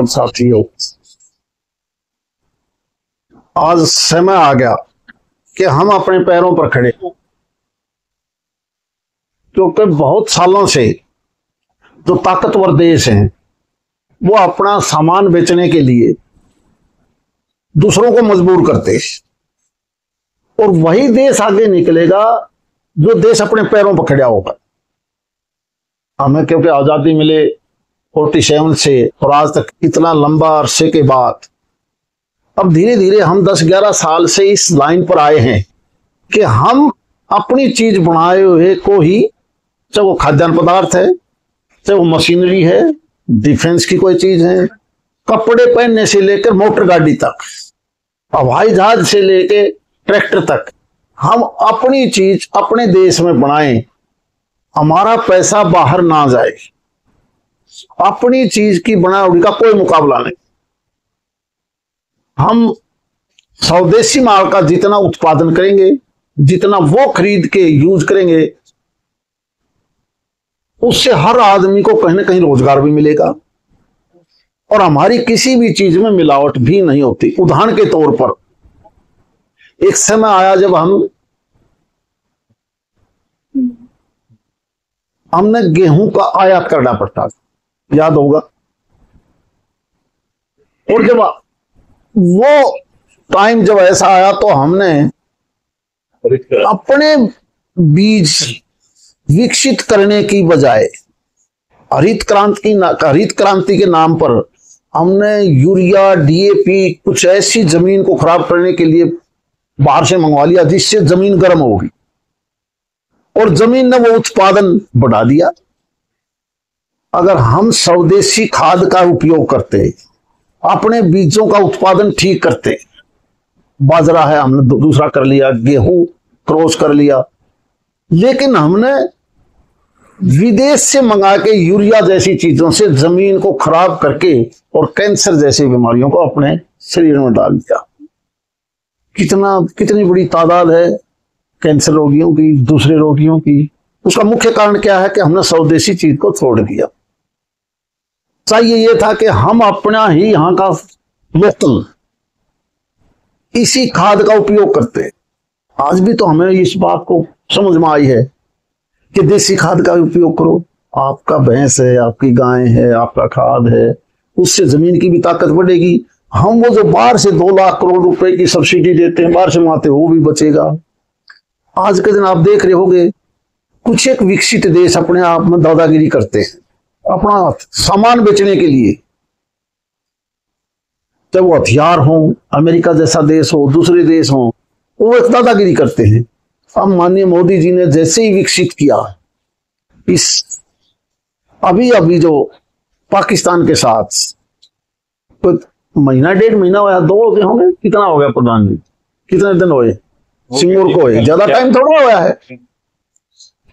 साथियों, आज समय आ गया कि हम अपने पैरों पर खड़े हों, क्योंकि बहुत सालों से जो ताकतवर देश हैं वो अपना सामान बेचने के लिए दूसरों को मजबूर करते हैं, और वही देश आगे निकलेगा जो देश अपने पैरों पर खड़ा होगा। हमें क्योंकि आजादी मिले 47 से और आज तक इतना लंबा अरसे के बाद अब धीरे धीरे हम 10-11 साल से इस लाइन पर आए हैं कि हम अपनी चीज बनाए हुए को ही, चाहे वो खाद्यान्न पदार्थ है, चाहे वो मशीनरी है, डिफेंस की कोई चीज है, कपड़े पहनने से लेकर मोटर गाड़ी तक, हवाई जहाज से लेकर ट्रैक्टर तक, हम अपनी चीज अपने देश में बनाएं, हमारा पैसा बाहर ना जाए। अपनी चीज की बनावटी का कोई मुकाबला नहीं। हम स्वदेशी माल का जितना उत्पादन करेंगे, जितना वो खरीद के यूज करेंगे, उससे हर आदमी को कहीं ना कहीं रोजगार भी मिलेगा और हमारी किसी भी चीज में मिलावट भी नहीं होती। उदाहरण के तौर पर एक समय आया जब हमने गेहूं का आयात करना पड़ता था, याद होगा। और जब वो टाइम जब ऐसा आया तो हमने अपने बीज विकसित करने की बजाय हरित क्रांति के नाम पर हमने यूरिया, डीएपी, कुछ ऐसी जमीन को खराब करने के लिए बाहर से मंगवा लिया जिससे जमीन गर्म होगी और जमीन ने वो उत्पादन बढ़ा दिया। अगर हम स्वदेशी खाद का उपयोग करते, अपने बीजों का उत्पादन ठीक करते, बाजरा है हमने दूसरा कर लिया, गेहूं क्रॉस कर लिया, लेकिन हमने विदेश से मंगा के यूरिया जैसी चीजों से जमीन को खराब करके और कैंसर जैसी बीमारियों को अपने शरीर में डाल दिया। कितनी बड़ी तादाद है कैंसर रोगियों की, दूसरे रोगियों की। उसका मुख्य कारण क्या है कि हमने स्वदेशी चीज को छोड़ दिया। चाहिए यह था कि हम अपना ही यहां का लोकल इसी खाद का उपयोग करते। आज भी तो हमें इस बात को समझ में आई है कि देसी खाद का उपयोग करो। आपका भैंस है, आपकी गाय है, आपका खाद है, उससे जमीन की भी ताकत बढ़ेगी। हम वो जो बाहर से 2 लाख करोड़ रुपए की सब्सिडी देते हैं, बाहर से मंगाते, वो भी बचेगा। आज के दिन आप देख रहे होंगे कुछ एक विकसित देश अपने आप में दादागिरी करते हैं अपना सामान बेचने के लिए, चाहे वो हथियार हो, अमेरिका जैसा देश हो, दूसरे देश हो, वो एक दादागिरी करते हैं। अब माननीय मोदी जी ने जैसे ही विकसित किया इस अभी जो पाकिस्तान के साथ, तो महीना 1.5 महीना हुआ, 2 होंगे, कितना हो गया प्रधानमंत्री, कितने दिन हुए सिंगूर को, ज्यादा टाइम थोड़ा हुआ है।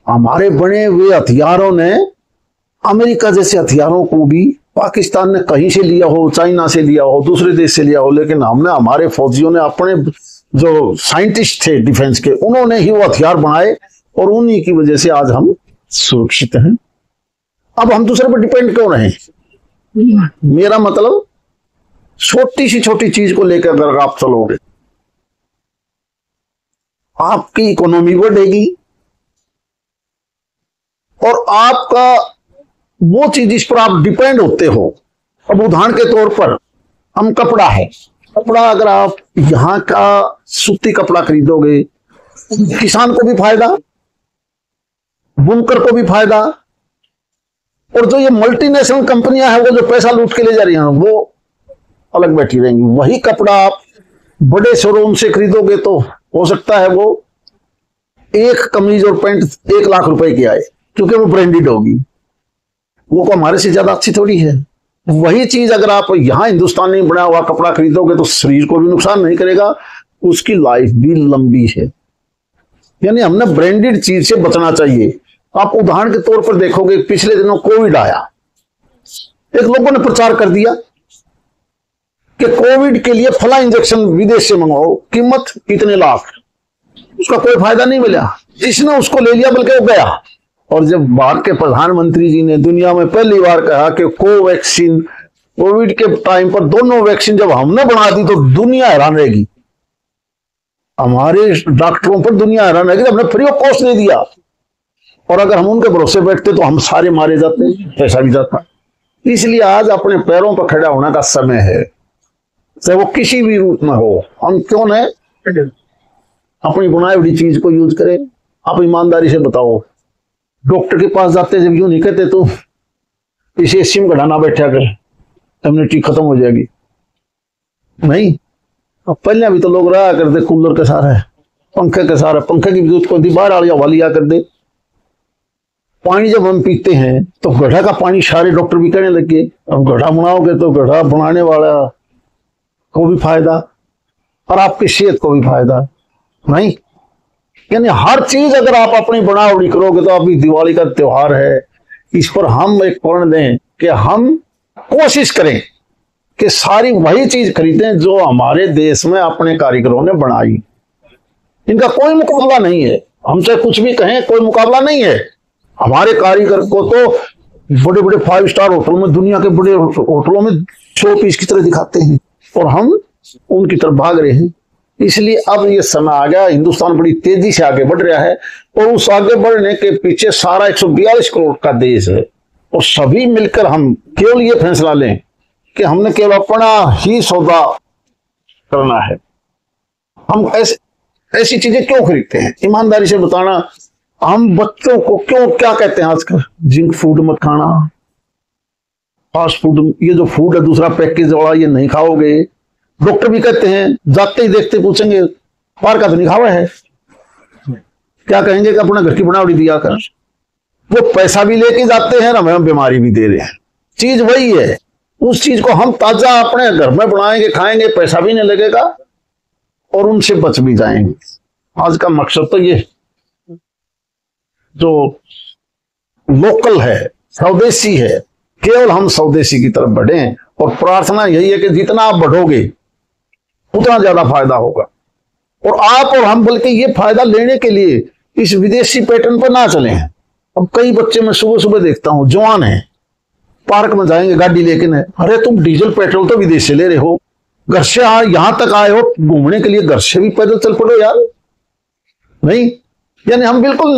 हमारे बने हुए हथियारों ने अमेरिका जैसे हथियारों को भी पाकिस्तान ने कहीं से लिया हो, चाइना से लिया हो, दूसरे देश से लिया हो, लेकिन हमने, हमारे फौजियों ने, अपने जो साइंटिस्ट थे डिफेंस के, उन्होंने ही वो हथियार बनाए और उन्हीं की वजह से आज हम सुरक्षित हैं। अब हम दूसरे पर डिपेंड क्यों रहे? मेरा मतलब छोटी सी छोटी चीज को लेकर अगर आप चलोगे, आपकी इकोनॉमी बढ़ेगी और आपका वो चीज जिस पर आप डिपेंड होते हो। अब उदाहरण के तौर पर हम कपड़ा है, कपड़ा अगर आप यहां का सूती कपड़ा खरीदोगे, किसान को भी फायदा, बुनकर को भी फायदा, और जो ये मल्टीनेशनल कंपनियां हैं वो जो पैसा लूट के ले जा रही हैं वो अलग बैठी रहेंगी। वही कपड़ा आप बड़े शोरूम से खरीदोगे तो हो सकता है वो एक कमीज और पैंट 1 लाख रुपए की आए, क्योंकि वो ब्रांडेड होगी, वो को हमारे से ज्यादा अच्छी थोड़ी है। वही चीज अगर आप यहां हिंदुस्तानी बना हुआ कपड़ा खरीदोगे तो शरीर को भी नुकसान नहीं करेगा, उसकी लाइफ भी लंबी है। यानी हमने ब्रांडेड चीज से बचना चाहिए। आप उदाहरण के तौर पर देखोगे, पिछले दिनों कोविड आया, एक लोगों ने प्रचार कर दिया कि कोविड के लिए फला इंजेक्शन विदेश से मंगवाओ, कीमत इतने लाख, उसका कोई फायदा नहीं मिला। जिसने उसको ले लिया बल्कि वो गया। और जब भारत के प्रधानमंत्री जी ने दुनिया में पहली बार कहा कि कोवैक्सीन कोविड के टाइम पर दोनों वैक्सीन जब हमने बना दी तो दुनिया हैरान रहेगी, हमारे डॉक्टरों पर दुनिया हैरान रहेगी, हमने फ्री ऑफ कॉस्ट दे दिया। और अगर हम उनके भरोसे बैठते तो हम सारे मारे जाते, पैसा भी जाता। इसलिए आज अपने पैरों पर खड़ा होने का समय है, चाहे वो किसी भी रूप में हो। हम क्यों न अपनी बनाई हुई चीज को यूज करें। आप ईमानदारी से बताओ, डॉक्टर के पास जाते जब यूं नहीं कहते तो इसे सिम घटाना बैठा कर, इम्यूनिटी खत्म हो जाएगी। नहीं, अब पहले भी तो लोग रहा करते कूलर के सहारे, पंखे के सहारे, पंखे की विद्युत को बाहर वाली हवा लिया कर दे। पानी जब हम पीते हैं तो गड्ढा का पानी सारे डॉक्टर भी कहने लगे, अब गड्ढा बनाओगे तो गड्ढा बनाने वाला को भी फायदा और आपकी सेहत को भी फायदा। नहीं, यानी हर चीज अगर आप अपनी बनावटी करोगे तो अभी दिवाली का त्योहार है, इस पर हम एक प्रण दें कि हम कोशिश करें कि सारी वही चीज खरीदें जो हमारे देश में अपने कारीगरों ने बनाई। इनका कोई मुकाबला नहीं है, हमसे कुछ भी कहें कोई मुकाबला नहीं है। हमारे कारीगर को तो बड़े बड़े 5 स्टार होटलों में, दुनिया के बड़े होटलों में शो पीस की तरह दिखाते हैं और हम उनकी तरफ भाग रहे हैं। इसलिए अब ये समय आ गया, हिंदुस्तान बड़ी तेजी से आगे बढ़ रहा है और उस आगे बढ़ने के पीछे सारा 142 करोड़ का देश है। और सभी मिलकर हम केवल ये फैसला लें कि हमने केवल अपना ही सौदा करना है। हम ऐसी चीजें क्यों खरीदते हैं, ईमानदारी से बताना। हम बच्चों को क्यों क्या कहते हैं आजकल, जिंक फूड मत खाना, फास्ट फूड, ये जो फूड है दूसरा पैकेज वाला ये नहीं खाओगे। डॉक्टर भी कहते हैं, जाते ही देखते पूछेंगे बाहर का तो नहीं खावा है, क्या कहेंगे कि अपना घर की बनावटी दिया कर। वो पैसा भी लेके जाते हैं ना, हम बीमारी भी दे रहे हैं। चीज वही है, उस चीज को हम ताजा अपने घर में बनाएंगे, खाएंगे, पैसा भी नहीं लगेगा और उनसे बच भी जाएंगे। आज का मकसद तो ये जो लोकल है, स्वदेशी है, केवल हम स्वदेशी की तरफ बढ़ें। और प्रार्थना यही है कि जितना आप बढ़ोगे उतना ज्यादा फायदा होगा। और आप और हम बल्कि ये फायदा लेने के लिए इस विदेशी पैटर्न पर ना चले हैं। अब कई बच्चे मैं सुबह सुबह देखता हूं, जवान है, पार्क में जाएंगे गाड़ी लेके, अरे तुम डीजल पेट्रोल तो विदेश से ले रहे हो, घर से यहां तक आए हो घूमने के लिए, घर से भी पैदल चल पड़ो यार। नहीं, यानी हम बिल्कुल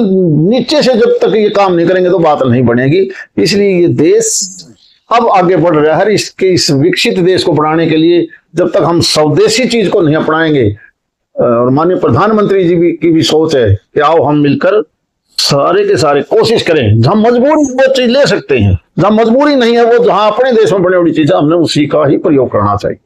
नीचे से जब तक ये काम नहीं करेंगे तो बात नहीं बनेगी। इसलिए ये देश अब आगे बढ़ रहा है। इस विकसित देश को बढ़ाने के लिए जब तक हम स्वदेशी चीज को नहीं अपनाएंगे, और माननीय प्रधानमंत्री जी की भी सोच है कि आओ हम मिलकर सारे के सारे कोशिश करें, जहां मजबूरी वो चीज ले सकते हैं, जहां मजबूरी नहीं है वो जहां अपने देश में बनी हुई चीज हमने उसी का ही प्रयोग करना चाहिए।